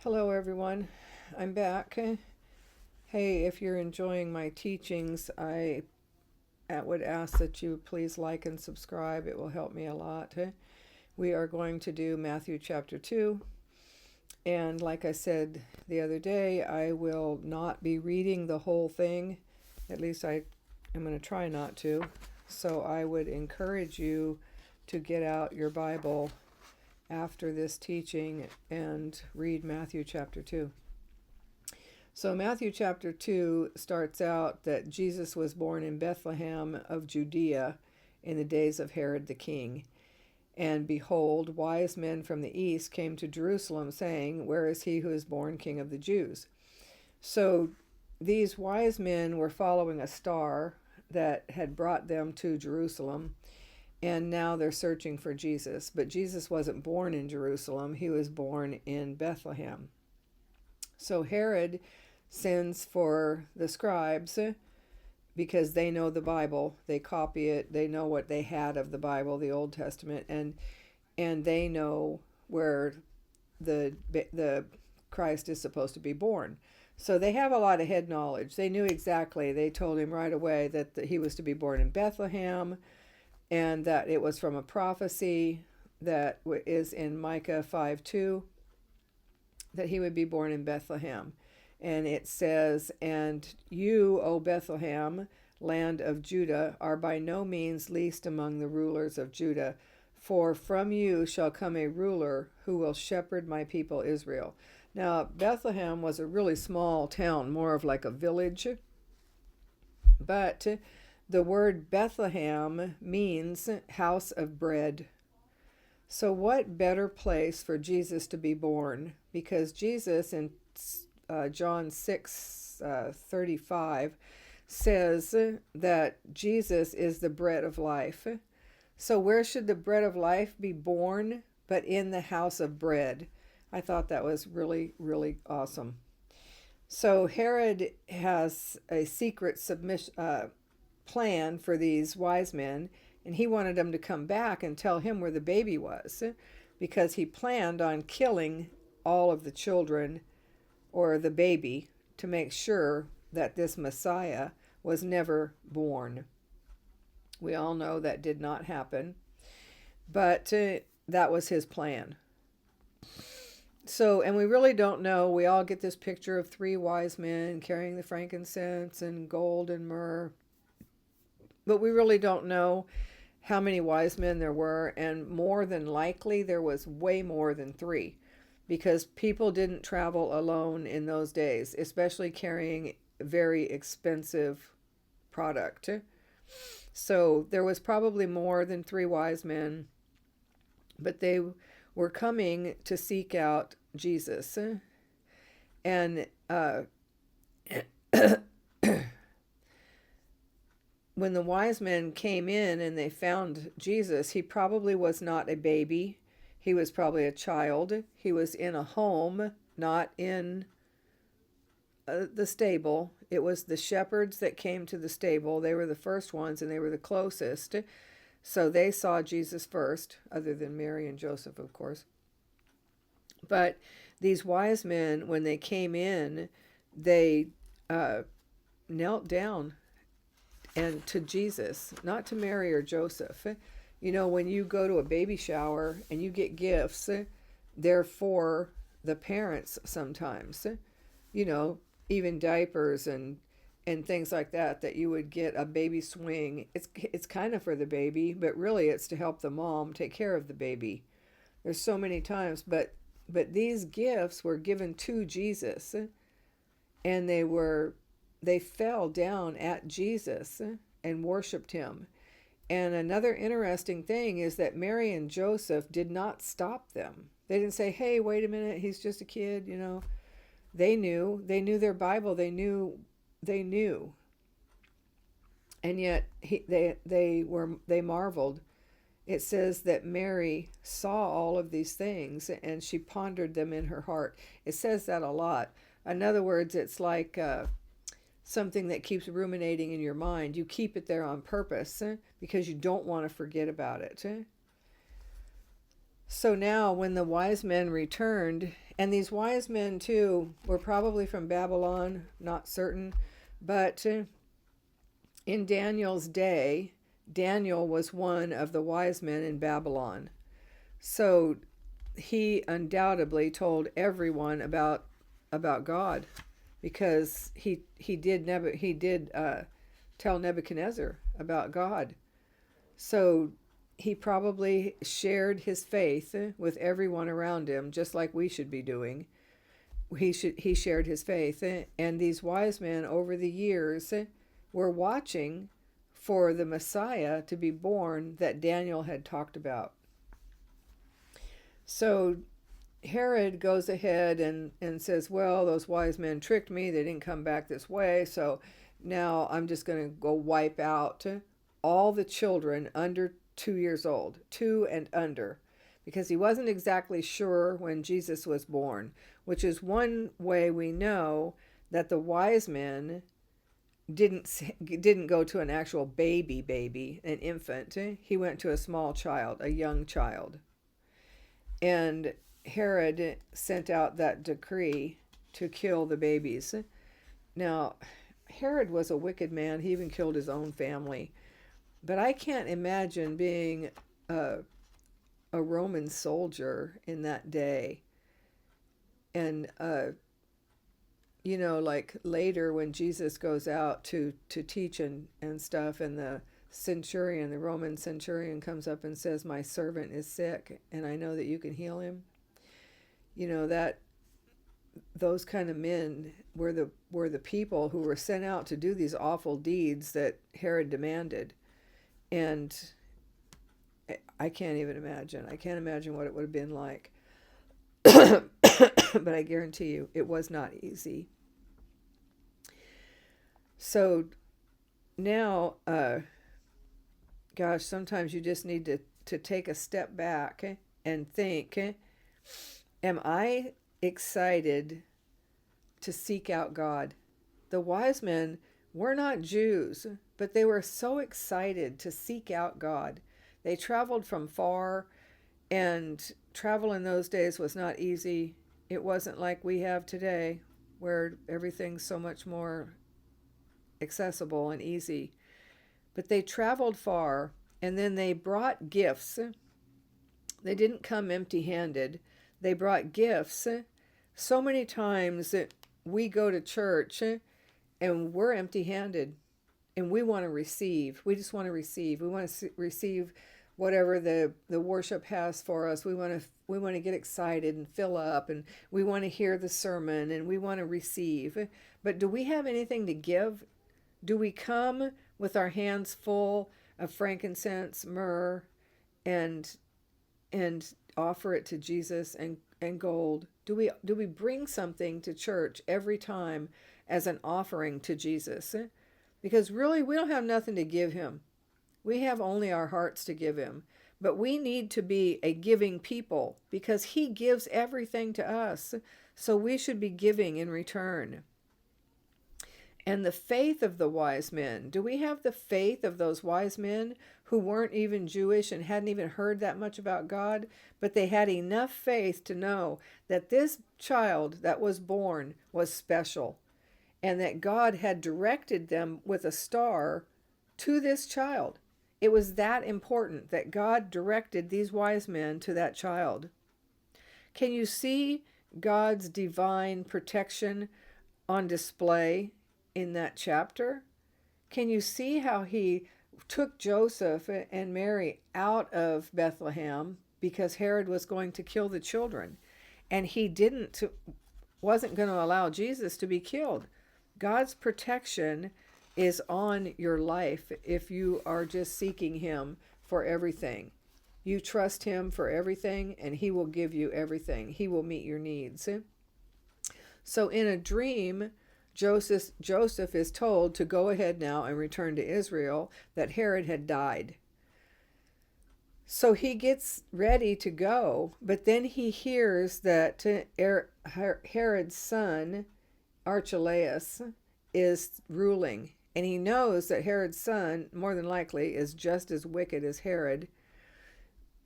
Hello, everyone. I'm back. Hey, if you're enjoying my teachings, I would ask that you please like and subscribe. It will help me a lot. We are going to do Matthew chapter 2. And like I said the other day, I will not be reading the whole thing. At least I am going to try not to. So I would encourage you to get out your Bible after this teaching and read Matthew chapter 2. So, Matthew chapter 2 starts out that Jesus was born in Bethlehem of Judea in the days of Herod the king. And behold, wise men from the east came to Jerusalem, saying, "Where is he who is born King of the Jews?" So, these wise men were following a star that had brought them to Jerusalem, and now they're searching for Jesus. But Jesus wasn't born in Jerusalem, he was born in Bethlehem. So, Herod sends for the scribes because they know the Bible, they copy it, they know what they had of the Bible, the Old Testament, and they know where the Christ is supposed to be born. So they have a lot of head knowledge. They knew exactly. They told him right away that he was to be born in Bethlehem, and that it was from a prophecy that is in Micah 5:2, that he would be born in Bethlehem. And it says, "And you, O Bethlehem, land of Judah, are by no means least among the rulers of Judah, for from you shall come a ruler who will shepherd my people Israel." Now, Bethlehem was a really small town, more of like a village, but the word Bethlehem means house of bread. So, what better place for Jesus to be born? Because Jesus in John 6 35 says that Jesus is the bread of life. So, where should the bread of life be born but in the house of bread? I thought that was really, really awesome. So, Herod has a secret plan for these wise men, and he wanted them to come back and tell him where the baby was, because he planned on killing all of the children or the baby to make sure that this Messiah was never born. We all know that did not happen, but that was his plan. So, and we really don't know. We all get this picture of three wise men carrying the frankincense and gold and myrrh, but we really don't know how many wise men there were, and more than likely there was way more than three, because people didn't travel alone in those days, especially carrying very expensive product. So there was probably more than three wise men, but they were coming to seek out Jesus. And when the wise men came in and they found Jesus, he probably was not a baby. He was probably a child. He was in a home, not in the stable. It was the shepherds that came to the stable. They were the first ones and they were the closest. So they saw Jesus first, other than Mary and Joseph, of course. But these wise men, when they came in, they knelt down and to Jesus, not to Mary or Joseph. You know, when you go to a baby shower and you get gifts, they're for the parents sometimes. You know, even diapers and things like that you would get a baby swing. It's kind of for the baby, but really it's to help the mom take care of the baby. There's so many times, but these gifts were given to Jesus, and they fell down at Jesus and worshiped him. And another interesting thing is that Mary and Joseph did not stop them. They didn't say, "Hey, wait a minute, he's just a kid," you know. They knew their Bible, they knew. And yet they marveled. It says that Mary saw all of these things and she pondered them in her heart. It says that a lot. In other words, it's like something that keeps ruminating in your mind. You keep it there on purpose because you don't want to forget about it. So now, when the wise men returned, and these wise men too were probably from Babylon, not certain, but in Daniel's day, Daniel was one of the wise men in Babylon. So he undoubtedly told everyone about God, because he did tell Nebuchadnezzar about God. So he probably shared his faith with everyone around him, just like we should be doing. He shared his faith, and these wise men over the years were watching for the Messiah to be born that Daniel had talked about. So Herod goes ahead and says, well, those wise men tricked me. They didn't come back this way. So now I'm just going to go wipe out all the children under 2 years old, 2 and under, because he wasn't exactly sure when Jesus was born, which is one way we know that the wise men didn't go to an actual baby, an infant. He went to a small child, a young child. And Herod sent out that decree to kill the babies. Now, Herod was a wicked man. He even killed his own family. But I can't imagine being a Roman soldier in that day. And, like later when Jesus goes out to teach and stuff, and the Roman centurion comes up and says, my servant is sick, and I know that you can heal him. That those kind of men were the people who were sent out to do these awful deeds that Herod demanded. And I can't even imagine. I can't imagine what it would have been like. But I guarantee you, it was not easy. So now, gosh, sometimes you just need to take a step back and think, am I excited to seek out God? The wise men were not Jews, but they were so excited to seek out God. They traveled from far, and travel in those days was not easy. It wasn't like we have today, where everything's so much more accessible and easy. But they traveled far, and then they brought gifts. They didn't come empty-handed. They brought gifts. So many times that we go to church and we're empty-handed, and we want to receive. We just want to receive. We want to receive whatever the worship has for us. We want to get excited and fill up, and we want to hear the sermon, and we want to receive. But do we have anything to give? Do we come with our hands full of frankincense, myrrh, and offer it to Jesus, and gold? Do we bring something to church every time as an offering to Jesus? Because really, we don't have nothing to give him. We have only our hearts to give him. But we need to be a giving people, because he gives everything to us. So we should be giving in return. And the faith of the wise men. Do we have the faith of those wise men who weren't even Jewish and hadn't even heard that much about God? But they had enough faith to know that this child that was born was special, and that God had directed them with a star to this child. It was that important that God directed these wise men to that child. Can you see God's divine protection on display in that chapter? Can you see how he took Joseph and Mary out of Bethlehem because Herod was going to kill the children, and he wasn't going to allow Jesus to be killed? God's protection is on your life if you are just seeking him for everything. You trust him for everything, and he will give you everything. He will meet your needs. So in a dream, Joseph is told to go ahead now and return to Israel, that Herod had died. So he gets ready to go, but then he hears that Herod's son, Archelaus, is ruling. And he knows that Herod's son, more than likely, is just as wicked as Herod.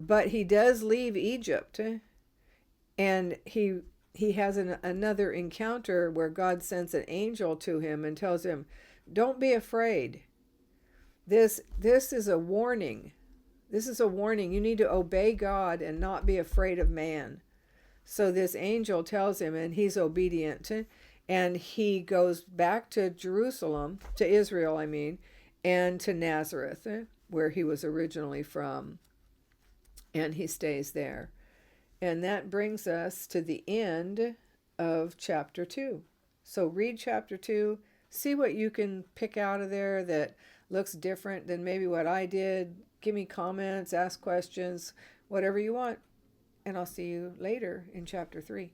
but he does leave Egypt, and he has another encounter where God sends an angel to him and tells him, "Don't be afraid. This is a warning. This is a warning. You need to obey God and not be afraid of man." So this angel tells him, and he's obedient, and he goes back to Jerusalem, to Israel, I mean, and to Nazareth, where he was originally from, and he stays there. And that brings us to the end of chapter 2. So read chapter 2, see what you can pick out of there that looks different than maybe what I did. Give me comments, ask questions, whatever you want. And I'll see you later in chapter 3.